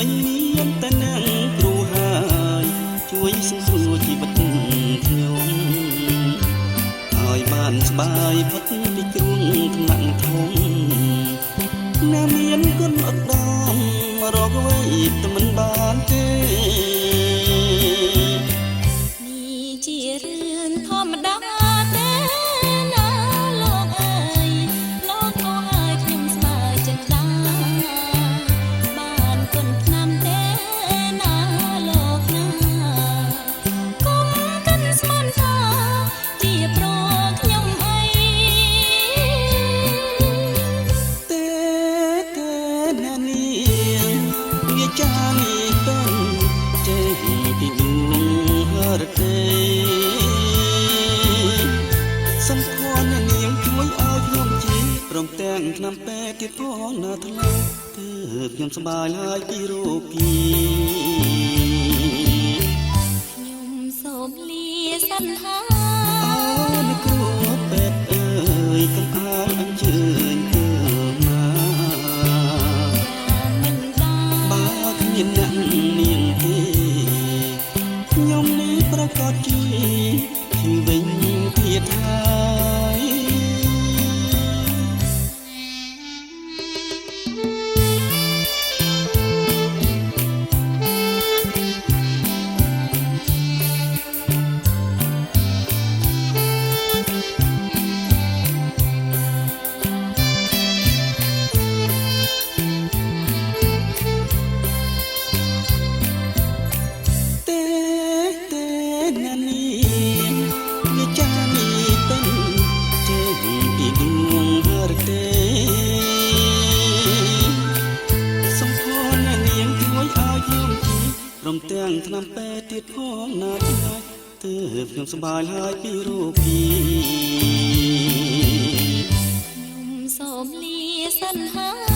មានតែនាងគ្រូហើយជួយសង្គ្រោះជីវិតខ្ញុំឲ្យបានស្បាយផុតពីគ្រួងថ្នាក់ធំណាមានគុណឧត្តមរកអ្វីតែមិនបានទេនេះជារឿងធម្មតាទេណាលោកអើយលោកក៏ឲ្យខ្ញុំស្បើចិត្តដែរបានគុណឆ្នាំទេណាលោកណាគុំកាន់ស្មានថាជាប្រខ្ញុំអីទេណានាងវាចានេះเป็นចេះពីដួងហរទេសំខននាងជួយឲ្យខ្ញុំជីព្រមទាំងឆ្នាំពេទ្យទៀតផងណាថ្លៃទើបខ្ញុំសប្បាយហើយពីរោគីខ្ញុំសូមលាសន្ហាអូអ្នកគ្រូពេទ្យអើយកុំអាលអញ្ជើញទៅណាមិនបានបើគ្មានអ្នកនាងទេខ្ញុំនេះប្រកាសជាវិញទៀតហើយណានាងវាចានេះเป็นចេះពីដួងហរទេសំខននាងជួយឲ្យខ្ញុំជីព្រមទាំងឆ្នាំពេទ្យទៀតផងណាថ្លៃទើបខ្ញុំសប្បាយហើយពីរោគីខ្ញុំសូមលាសន្ហា